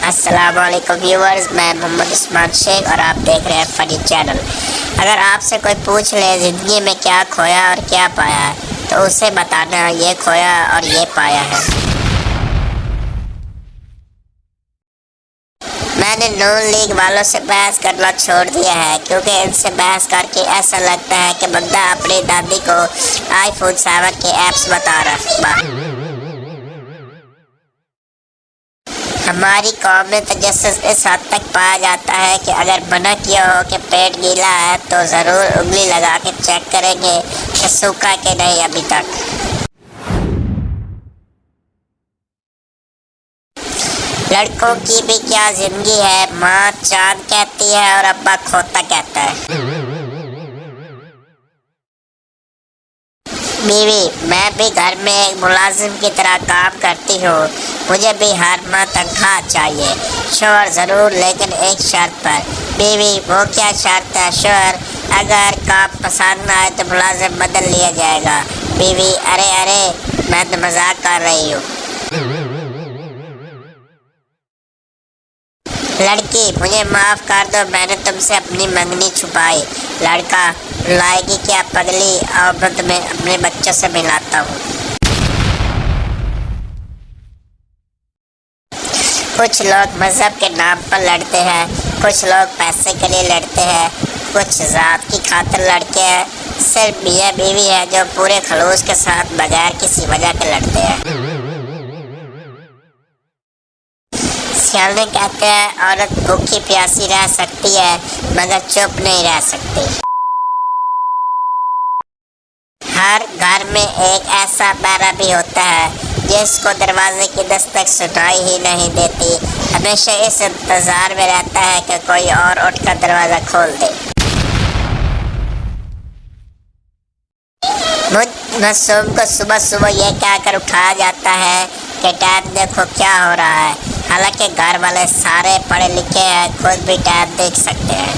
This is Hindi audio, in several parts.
अस्सलामुअलैकुम व्यूअर्स, मैं मोहम्मद उस्मान शेख और आप देख रहे हैं फनी चैनल। अगर आपसे कोई पूछ ले ज़िंदगी में क्या खोया और क्या पाया है, तो उसे बताना ये खोया और ये पाया है। मैंने नून लीग वालों से बहस करना छोड़ दिया है, क्योंकि इनसे बहस करके ऐसा लगता है कि बंदा अपनी दादी को iPhone 7 के ऐप्स बता रहा। हमारी कौम में तजस्सुस इस हद तक पाया जाता है कि अगर मना किया हो कि पेट गीला है तो ज़रूर उंगली लगा के चेक करेंगे कि सूखा कि नहीं अभी तक। लड़कों की भी क्या जिंदगी है, माँ चांद कहती है और अब्बा खोता कहता है। बीवी, मैं भी घर में एक मुलाजिम की तरह काम करती हूँ, मुझे भी हर माह तनख्वाह चाहिए। शोहर ज़रूर, लेकिन एक शर्त पर। बीवी, वो क्या शर्त है? शोहर, अगर काम पसंद ना आए तो मुलाजिम बदल लिया जाएगा। बीवी, अरे मैं तो मजाक कर रही हूँ। लड़की, मुझे माफ़ कर दो, मैंने तुमसे अपनी मंगनी छुपाई। लड़का, लाएगी क्या पगली, और मैं तुम्हें अपने बच्चों से मिलाता हूँ। कुछ लोग मजहब के नाम पर लड़ते हैं, कुछ लोग पैसे के लिए लड़ते हैं, कुछ ज़ात की खातिर लड़ते हैं। सिर्फ मियाँ बीवी है जो पूरे खलूस के साथ बगैर किसी वजह के लड़ते हैं। सियाने कहते हैं औरत भूखी प्यासी रह सकती है मगर चुप नहीं रह सकती। हर घर में एक ऐसा बहरा भी होता है जिसको दरवाजे की दस्तक सुनाई ही नहीं देती, हमेशा इस इंतजार में रहता है कि कोई और उठकर दरवाजा खोल दे। मुझ मासूम को सुबह सुबह ये कहकर उठाया जाता है कि टाइम देखो क्या हो रहा है, हालांकि घर वाले सारे पढ़े लिखे हैं, खुद भी टाइम देख सकते हैं।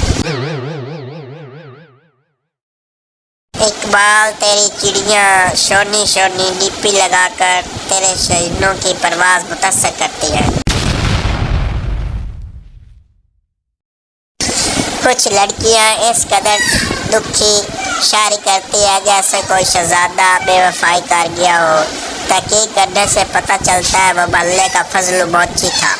इकबाल, तेरी चिड़िया शोनी शोनी डीपी लगाकर तेरे शहीनों की परवाज़ मुतासर करती है। कुछ लड़कियां इस कदर दुखी शायरी करती है जैसे कोई शहजादा बेवफाई कर गया हो। तहकीक करने से पता चलता है वो बल्ले का फजल मोची था।